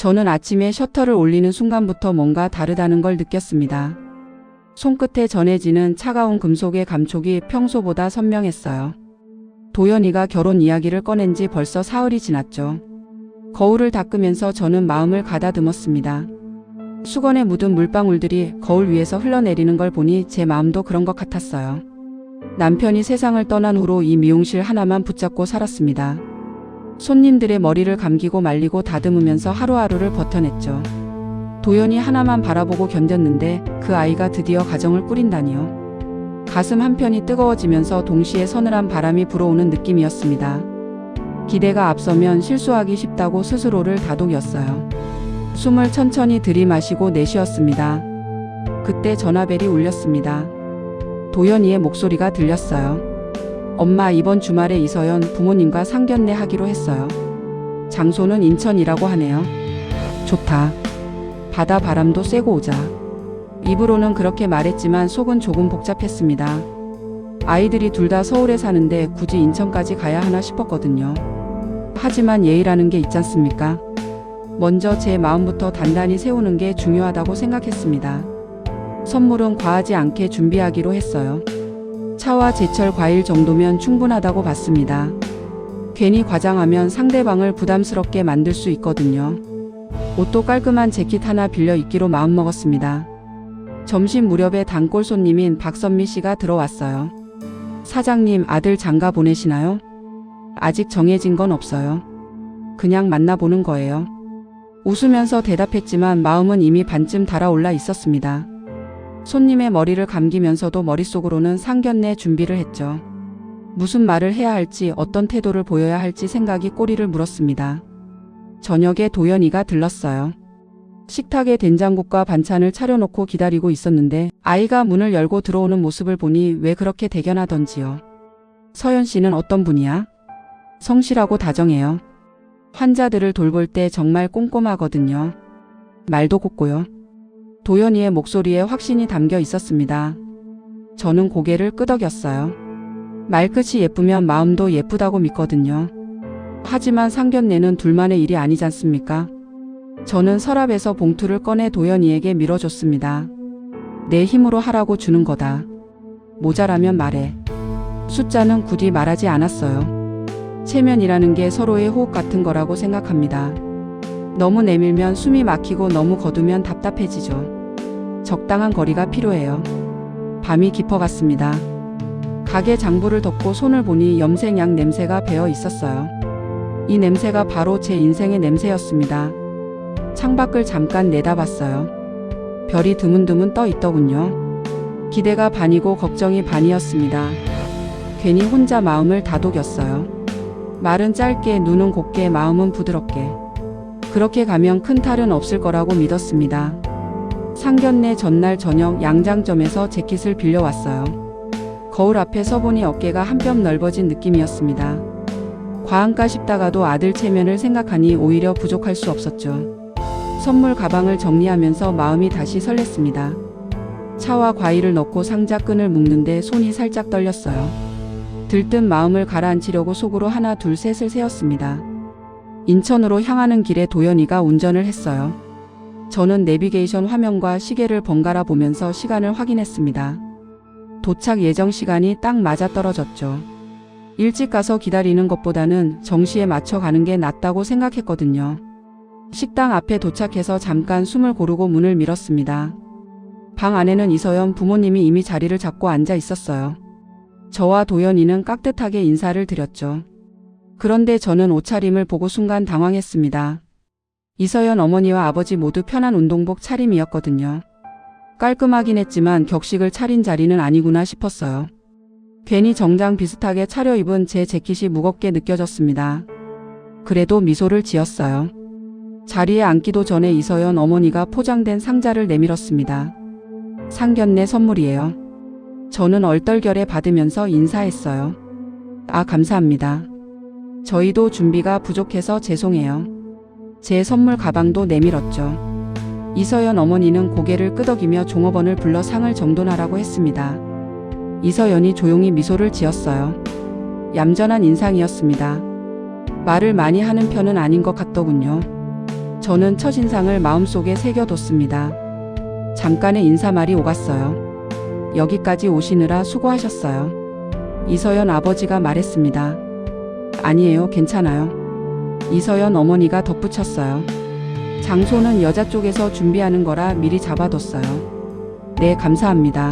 저는 아침에 셔터를 올리는 순간부터 뭔가 다르다는 걸 느꼈습니다. 손끝에 전해지는 차가운 금속의 감촉이 평소보다 선명했어요. 도연이가 결혼 이야기를 꺼낸 지 벌써 사흘이 지났죠. 거울을 닦으면서 저는 마음을 가다듬었습니다. 수건에 묻은 물방울들이 거울 위에서 흘러내리는 걸 보니 제 마음도 그런 것 같았어요. 남편이 세상을 떠난 후로 이 미용실 하나만 붙잡고 살았습니다. 손님들의 머리를 감기고 말리고 다듬으면서 하루하루를 버텨냈죠. 도연이 하나만 바라보고 견뎠는데 그 아이가 드디어 가정을 꾸린다니요. 가슴 한편이 뜨거워지면서 동시에 서늘한 바람이 불어오는 느낌이었습니다. 기대가 앞서면 실수하기 쉽다고 스스로를 다독였어요. 숨을 천천히 들이마시고 내쉬었습니다. 그때 전화벨이 울렸습니다. 도연이의 목소리가 들렸어요. 엄마, 이번 주말에 이서연 부모님과 상견례 하기로 했어요. 장소는 인천이라고 하네요. 좋다. 바다 바람도 쐬고 오자. 입으로는 그렇게 말했지만 속은 조금 복잡했습니다. 아이들이 둘 다 서울에 사는데 굳이 인천까지 가야 하나 싶었거든요. 하지만 예의라는 게 있지 않습니까? 먼저 제 마음부터 단단히 세우는 게 중요하다고 생각했습니다. 선물은 과하지 않게 준비하기로 했어요. 차와 제철 과일 정도면 충분하다고 봤습니다. 괜히 과장하면 상대방을 부담스럽게 만들 수 있거든요. 옷도 깔끔한 재킷 하나 빌려 입기로 마음먹었습니다. 점심 무렵에 단골 손님인 박선미 씨가 들어왔어요. 사장님, 아들 장가 보내시나요? 아직 정해진 건 없어요. 그냥 만나보는 거예요. 웃으면서 대답했지만 마음은 이미 반쯤 달아올라 있었습니다. 손님의 머리를 감기면서도 머릿속으로는 상견례 준비를 했죠. 무슨 말을 해야 할지, 어떤 태도를 보여야 할지 생각이 꼬리를 물었습니다. 저녁에 도연이가 들렀어요. 식탁에 된장국과 반찬을 차려놓고 기다리고 있었는데 아이가 문을 열고 들어오는 모습을 보니 왜 그렇게 대견하던지요. 서연 씨는 어떤 분이야? 성실하고 다정해요. 환자들을 돌볼 때 정말 꼼꼼하거든요. 말도 곱고요. 도연이의 목소리에 확신이 담겨 있었습니다. 저는 고개를 끄덕였어요. 말끝이 예쁘면 마음도 예쁘다고 믿거든요. 하지만 상견례는 둘만의 일이 아니지 않습니까? 저는 서랍에서 봉투를 꺼내 도연이에게 밀어줬습니다. 내 힘으로 하라고 주는 거다. 모자라면 말해. 숫자는 굳이 말하지 않았어요. 체면이라는 게 서로의 호흡 같은 거라고 생각합니다. 너무 내밀면 숨이 막히고 너무 거두면 답답해지죠. 적당한 거리가 필요해요. 밤이 깊어갔습니다. 가게 장부를 덮고 손을 보니 염색약 냄새가 배어 있었어요. 이 냄새가 바로 제 인생의 냄새였습니다. 창밖을 잠깐 내다봤어요. 별이 드문드문 떠 있더군요. 기대가 반이고 걱정이 반이었습니다. 괜히 혼자 마음을 다독였어요. 말은 짧게, 눈은 곱게, 마음은 부드럽게. 그렇게 가면 큰 탈은 없을 거라고 믿었습니다. 상견례 전날 저녁 양장점에서 재킷을 빌려왔어요. 거울 앞에 서보니 어깨가 한 뼘 넓어진 느낌이었습니다. 과한가 싶다가도 아들 체면을 생각하니 오히려 부족할 수 없었죠. 선물 가방을 정리하면서 마음이 다시 설렜습니다. 차와 과일을 넣고 상자 끈을 묶는데 손이 살짝 떨렸어요. 들뜬 마음을 가라앉히려고 속으로 하나 둘 셋을 세었습니다. 인천으로 향하는 길에 도연이가 운전을 했어요. 저는 내비게이션 화면과 시계를 번갈아 보면서 시간을 확인했습니다. 도착 예정 시간이 딱 맞아떨어졌죠. 일찍 가서 기다리는 것보다는 정시에 맞춰 가는 게 낫다고 생각했거든요. 식당 앞에 도착해서 잠깐 숨을 고르고 문을 밀었습니다. 방 안에는 이서연 부모님이 이미 자리를 잡고 앉아 있었어요. 저와 도연이는 깍듯하게 인사를 드렸죠. 그런데 저는 옷차림을 보고 순간 당황했습니다. 이서연 어머니와 아버지 모두 편한 운동복 차림이었거든요. 깔끔하긴 했지만 격식을 차린 자리는 아니구나 싶었어요. 괜히 정장 비슷하게 차려입은 제 재킷이 무겁게 느껴졌습니다. 그래도 미소를 지었어요. 자리에 앉기도 전에 이서연 어머니가 포장된 상자를 내밀었습니다. 상견례 선물이에요. 저는 얼떨결에 받으면서 인사했어요. 아, 감사합니다. 저희도 준비가 부족해서 죄송해요. 제 선물 가방도 내밀었죠. 이서연 어머니는 고개를 끄덕이며 종업원을 불러 상을 정돈하라고 했습니다. 이서연이 조용히 미소를 지었어요. 얌전한 인상이었습니다. 말을 많이 하는 편은 아닌 것 같더군요. 저는 첫인상을 마음속에 새겨뒀습니다. 잠깐의 인사말이 오갔어요. 여기까지 오시느라 수고하셨어요. 이서연 아버지가 말했습니다. 아니에요, 괜찮아요. 이서연 어머니가 덧붙였어요. 장소는 여자 쪽에서 준비하는 거라 미리 잡아뒀어요. 네, 감사합니다.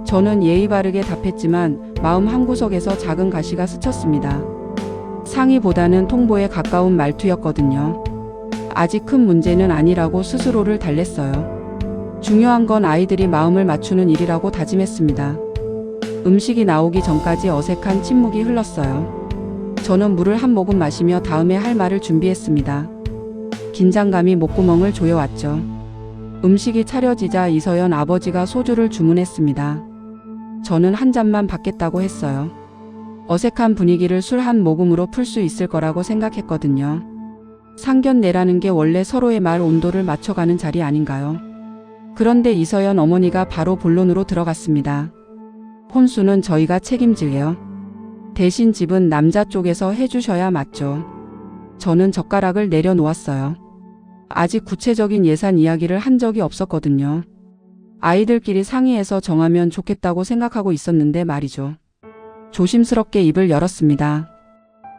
저는 예의 바르게 답했지만 마음 한구석에서 작은 가시가 스쳤습니다. 상의보다는 통보에 가까운 말투였거든요. 아직 큰 문제는 아니라고 스스로를 달랬어요. 중요한 건 아이들이 마음을 맞추는 일이라고 다짐했습니다. 음식이 나오기 전까지 어색한 침묵이 흘렀어요. 저는 물을 한 모금 마시며 다음에 할 말을 준비했습니다. 긴장감이 목구멍을 조여왔죠. 음식이 차려지자 이서연 아버지가 소주를 주문했습니다. 저는 한 잔만 받겠다고 했어요. 어색한 분위기를 술 한 모금으로 풀 수 있을 거라고 생각했거든요. 상견례라는 게 원래 서로의 말 온도를 맞춰가는 자리 아닌가요? 그런데 이서연 어머니가 바로 본론으로 들어갔습니다. 혼수는 저희가 책임질게요. 대신 집은 남자 쪽에서 해주셔야 맞죠. 저는 젓가락을 내려놓았어요. 아직 구체적인 예산 이야기를 한 적이 없었거든요. 아이들끼리 상의해서 정하면 좋겠다고 생각하고 있었는데 말이죠. 조심스럽게 입을 열었습니다.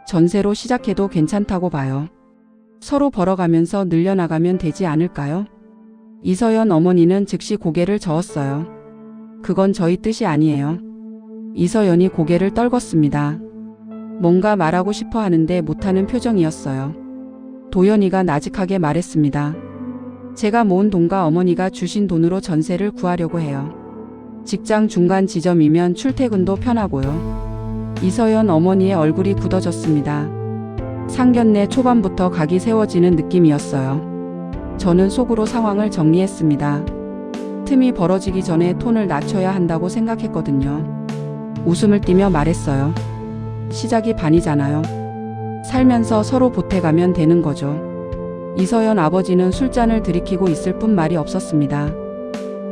전세로 시작해도 괜찮다고 봐요. 서로 벌어가면서 늘려나가면 되지 않을까요? 이서연 어머니는 즉시 고개를 저었어요. 그건 저희 뜻이 아니에요. 이서연이 고개를 떨궜습니다. 뭔가 말하고 싶어 하는데 못하는 표정이었어요. 도연이가 나직하게 말했습니다. 제가 모은 돈과 어머니가 주신 돈으로 전세를 구하려고 해요. 직장 중간 지점이면 출퇴근도 편하고요. 이서연 어머니의 얼굴이 굳어졌습니다. 상견례 초반부터 각이 세워지는 느낌이었어요. 저는 속으로 상황을 정리했습니다. 틈이 벌어지기 전에 톤을 낮춰야 한다고 생각했거든요. 웃음을 띠며 말했어요. 시작이 반이잖아요. 살면서 서로 보태가면 되는 거죠. 이서연 아버지는 술잔을 들이키고 있을 뿐 말이 없었습니다.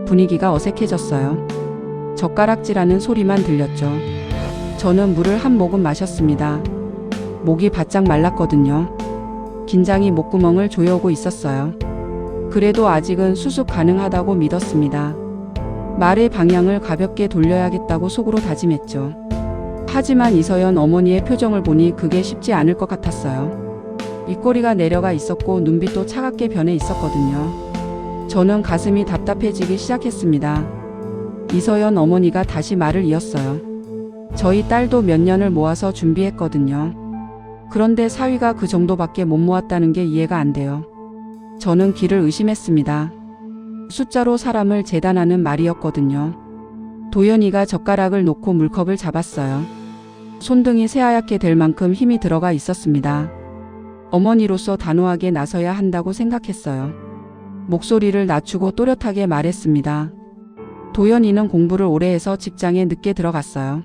분위기가 어색해졌어요. 젓가락질하는 소리만 들렸죠. 저는 물을 한 모금 마셨습니다. 목이 바짝 말랐거든요. 긴장이 목구멍을 조여오고 있었어요. 그래도 아직은 수습 가능하다고 믿었습니다. 말의 방향을 가볍게 돌려야겠다고 속으로 다짐했죠. 하지만 이서연 어머니의 표정을 보니 그게 쉽지 않을 것 같았어요. 입꼬리가 내려가 있었고 눈빛도 차갑게 변해 있었거든요. 저는 가슴이 답답해지기 시작했습니다. 이서연 어머니가 다시 말을 이었어요. 저희 딸도 몇 년을 모아서 준비했거든요. 그런데 사위가 그 정도밖에 못 모았다는 게 이해가 안 돼요. 저는 귀를 의심했습니다. 숫자로 사람을 재단하는 말이었거든요. 도연이가 젓가락을 놓고 물컵을 잡았어요. 손등이 새하얗게 될 만큼 힘이 들어가 있었습니다. 어머니로서 단호하게 나서야 한다고 생각했어요. 목소리를 낮추고 또렷하게 말했습니다. 도연이는 공부를 오래 해서 직장에 늦게 들어갔어요.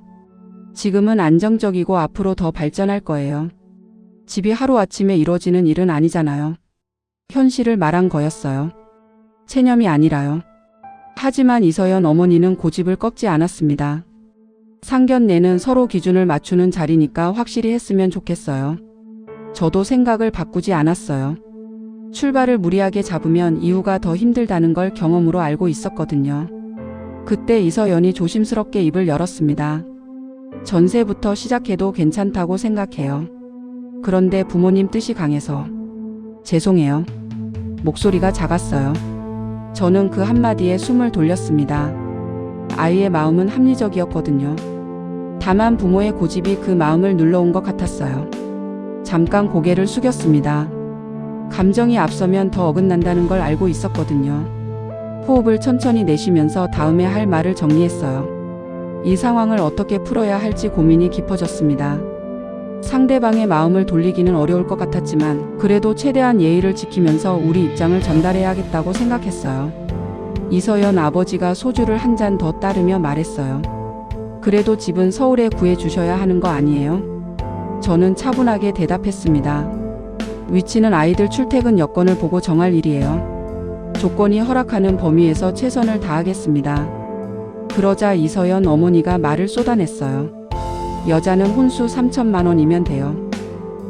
지금은 안정적이고 앞으로 더 발전할 거예요. 집이 하루아침에 이루어지는 일은 아니잖아요. 현실을 말한 거였어요. 체념이 아니라요. 하지만 이서연 어머니는 고집을 꺾지 않았습니다. 상견례는 서로 기준을 맞추는 자리니까 확실히 했으면 좋겠어요. 저도 생각을 바꾸지 않았어요. 출발을 무리하게 잡으면 이후가 더 힘들다는 걸 경험으로 알고 있었거든요. 그때 이서연이 조심스럽게 입을 열었습니다. 전세부터 시작해도 괜찮다고 생각해요. 그런데 부모님 뜻이 강해서. 죄송해요. 목소리가 작았어요. 저는 그 한마디에 숨을 돌렸습니다. 아이의 마음은 합리적이었거든요. 다만 부모의 고집이 그 마음을 눌러온 것 같았어요. 잠깐 고개를 숙였습니다. 감정이 앞서면 더 어긋난다는 걸 알고 있었거든요. 호흡을 천천히 내쉬면서 다음에 할 말을 정리했어요. 이 상황을 어떻게 풀어야 할지 고민이 깊어졌습니다. 상대방의 마음을 돌리기는 어려울 것 같았지만 그래도 최대한 예의를 지키면서 우리 입장을 전달해야겠다고 생각했어요. 이서연 아버지가 소주를 한 잔 더 따르며 말했어요. 그래도 집은 서울에 구해주셔야 하는 거 아니에요? 저는 차분하게 대답했습니다. 위치는 아이들 출퇴근 여건을 보고 정할 일이에요. 조건이 허락하는 범위에서 최선을 다하겠습니다. 그러자 이서연 어머니가 말을 쏟아냈어요. 여자는 혼수 3천만 원이면 돼요.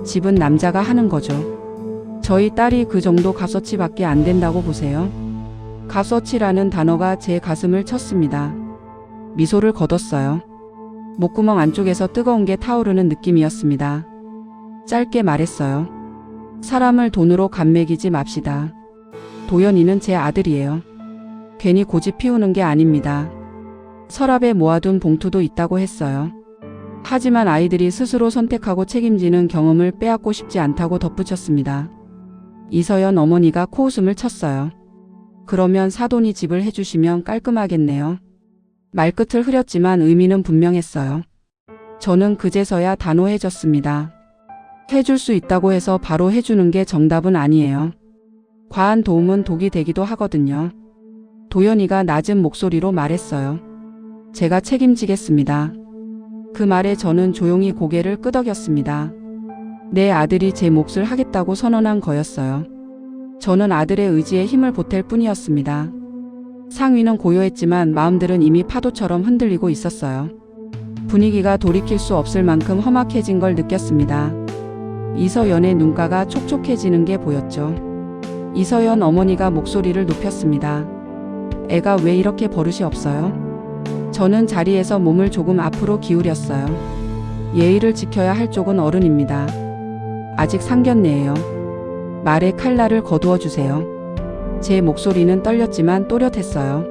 집은 남자가 하는 거죠. 저희 딸이 그 정도 값어치밖에 안 된다고 보세요? 값어치라는 단어가 제 가슴을 쳤습니다. 미소를 거뒀어요. 목구멍 안쪽에서 뜨거운 게 타오르는 느낌이었습니다. 짧게 말했어요. 사람을 돈으로 감매기지 맙시다. 도연이는 제 아들이에요. 괜히 고집 피우는 게 아닙니다. 서랍에 모아둔 봉투도 있다고 했어요. 하지만 아이들이 스스로 선택하고 책임지는 경험을 빼앗고 싶지 않다고 덧붙였습니다. 이서연 어머니가 코웃음을 쳤어요. 그러면 사돈이 집을 해주시면 깔끔하겠네요. 말끝을 흐렸지만 의미는 분명했어요. 저는 그제서야 단호해졌습니다. 해줄 수 있다고 해서 바로 해주는 게 정답은 아니에요. 과한 도움은 독이 되기도 하거든요. 도연이가 낮은 목소리로 말했어요. 제가 책임지겠습니다. 그 말에 저는 조용히 고개를 끄덕였습니다. 내 아들이 제 몫을 하겠다고 선언한 거였어요. 저는 아들의 의지에 힘을 보탤 뿐이었습니다. 상위는 고요했지만 마음들은 이미 파도처럼 흔들리고 있었어요. 분위기가 돌이킬 수 없을 만큼 험악해진 걸 느꼈습니다. 이서연의 눈가가 촉촉해지는 게 보였죠. 이서연 어머니가 목소리를 높였습니다. 애가 왜 이렇게 버릇이 없어요? 저는 자리에서 몸을 조금 앞으로 기울였어요. 예의를 지켜야 할 쪽은 어른입니다. 아직 상견례예요. 말에 칼날을 거두어 주세요. 제 목소리는 떨렸지만 또렷했어요.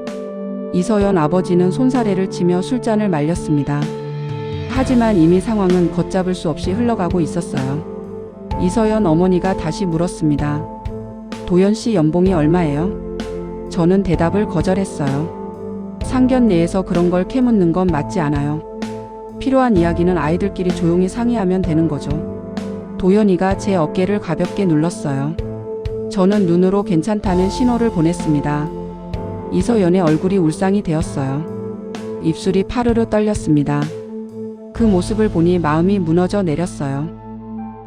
이서연 아버지는 손사래를 치며 술잔을 말렸습니다. 하지만 이미 상황은 걷잡을 수 없이 흘러가고 있었어요. 이서연 어머니가 다시 물었습니다. 도연 씨 연봉이 얼마예요? 저는 대답을 거절했어요. 상견례에서 그런 걸 캐묻는 건 맞지 않아요. 필요한 이야기는 아이들끼리 조용히 상의하면 되는 거죠. 도연이가 제 어깨를 가볍게 눌렀어요. 저는 눈으로 괜찮다는 신호를 보냈습니다. 이서연의 얼굴이 울상이 되었어요. 입술이 파르르 떨렸습니다. 그 모습을 보니 마음이 무너져 내렸어요.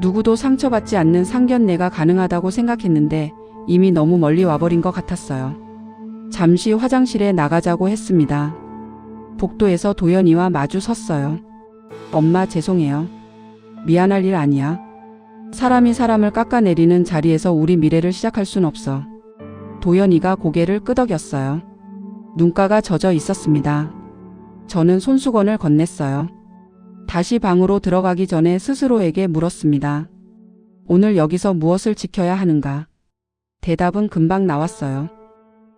누구도 상처받지 않는 상견례가 가능하다고 생각했는데 이미 너무 멀리 와버린 것 같았어요. 잠시 화장실에 나가자고 했습니다. 복도에서 도연이와 마주 섰어요. 엄마 죄송해요. 미안할 일 아니야. 사람이 사람을 깎아내리는 자리에서 우리 미래를 시작할 순 없어. 도연이가 고개를 끄덕였어요. 눈가가 젖어 있었습니다. 저는 손수건을 건넸어요. 다시 방으로 들어가기 전에 스스로에게 물었습니다. 오늘 여기서 무엇을 지켜야 하는가? 대답은 금방 나왔어요.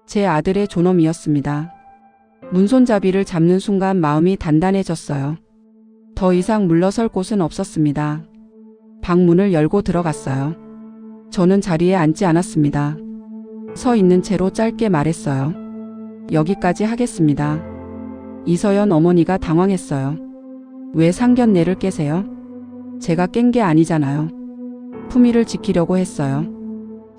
제 아들의 존엄이었습니다. 문손잡이를 잡는 순간 마음이 단단해졌어요. 더 이상 물러설 곳은 없었습니다. 방문을 열고 들어갔어요. 저는 자리에 앉지 않았습니다. 서 있는 채로 짧게 말했어요. 여기까지 하겠습니다. 이서연 어머니가 당황했어요. 왜 상견례를 깨세요? 제가 깬 게 아니잖아요. 품위를 지키려고 했어요.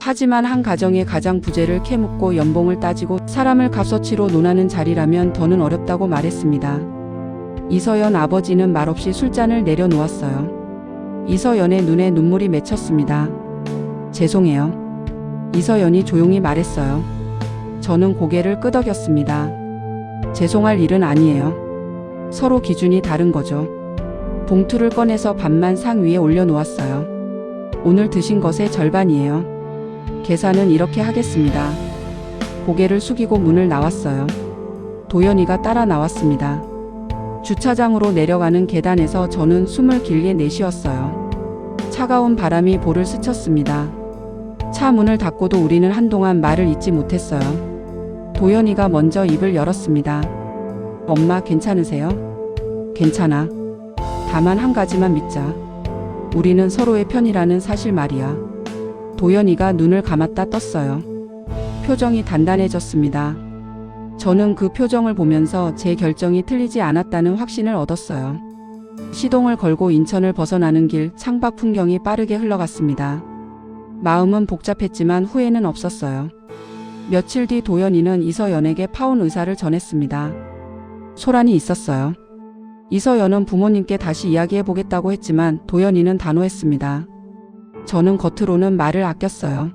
하지만 한 가정의 가장 부재를 캐묻고 연봉을 따지고 사람을 값어치로 논하는 자리라면 더는 어렵다고 말했습니다. 이서연 아버지는 말없이 술잔을 내려놓았어요. 이서연의 눈에 눈물이 맺혔습니다. 죄송해요. 이서연이 조용히 말했어요. 저는 고개를 끄덕였습니다. 죄송할 일은 아니에요. 서로 기준이 다른 거죠. 봉투를 꺼내서 반만 상 위에 올려놓았어요. 오늘 드신 것의 절반이에요. 계산은 이렇게 하겠습니다. 고개를 숙이고 문을 나왔어요. 도연이가 따라 나왔습니다. 주차장으로 내려가는 계단에서 저는 숨을 길게 내쉬었어요. 차가운 바람이 볼을 스쳤습니다. 차 문을 닫고도 우리는 한동안 말을 잇지 못했어요. 도연이가 먼저 입을 열었습니다. 엄마 괜찮으세요? 괜찮아. 다만 한 가지만 믿자. 우리는 서로의 편이라는 사실 말이야. 도연이가 눈을 감았다 떴어요. 표정이 단단해졌습니다. 저는 그 표정을 보면서 제 결정이 틀리지 않았다는 확신을 얻었어요. 시동을 걸고 인천을 벗어나는 길, 창밖 풍경이 빠르게 흘러갔습니다. 마음은 복잡했지만 후회는 없었어요. 며칠 뒤 도연이는 이서연에게 파혼 의사를 전했습니다. 소란이 있었어요. 이서연은 부모님께 다시 이야기해보겠다고 했지만 도연이는 단호했습니다. 저는 겉으로는 말을 아꼈어요.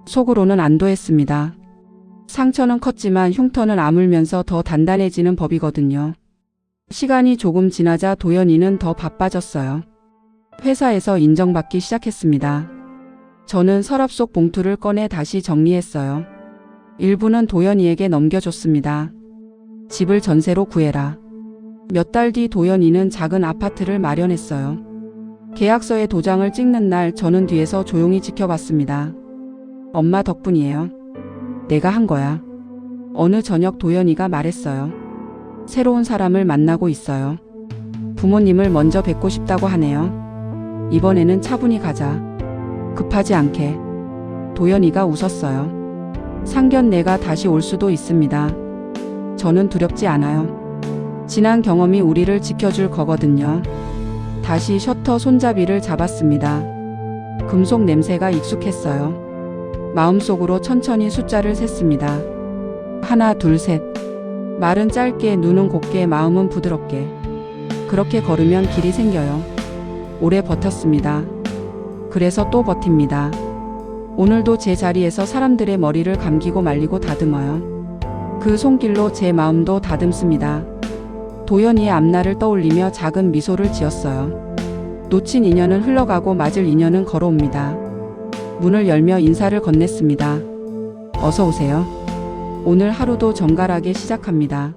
속으로는 안도했습니다. 상처는 컸지만 흉터는 아물면서 더 단단해지는 법이거든요. 시간이 조금 지나자 도연이는 더 바빠졌어요. 회사에서 인정받기 시작했습니다. 저는 서랍 속 봉투를 꺼내 다시 정리했어요. 일부는 도연이에게 넘겨줬습니다. 집을 전세로 구해라. 몇 달 뒤 도연이는 작은 아파트를 마련했어요. 계약서에 도장을 찍는 날 저는 뒤에서 조용히 지켜봤습니다. 엄마 덕분이에요. 내가 한 거야. 어느 저녁 도연이가 말했어요. 새로운 사람을 만나고 있어요. 부모님을 먼저 뵙고 싶다고 하네요. 이번에는 차분히 가자. 급하지 않게. 도연이가 웃었어요. 상견례가 다시 올 수도 있습니다. 저는 두렵지 않아요. 지난 경험이 우리를 지켜줄 거거든요. 다시 셔터 손잡이를 잡았습니다. 금속 냄새가 익숙했어요. 마음속으로 천천히 숫자를 셌습니다. 하나, 둘, 셋. 말은 짧게, 눈은 곱게, 마음은 부드럽게. 그렇게 걸으면 길이 생겨요. 오래 버텼습니다. 그래서 또 버팁니다. 오늘도 제 자리에서 사람들의 머리를 감기고 말리고 다듬어요. 그 손길로 제 마음도 다듬습니다. 도연이의 앞날을 떠올리며 작은 미소를 지었어요. 놓친 인연은 흘러가고 맞을 인연은 걸어옵니다. 문을 열며 인사를 건넸습니다. 어서 오세요. 오늘 하루도 정갈하게 시작합니다.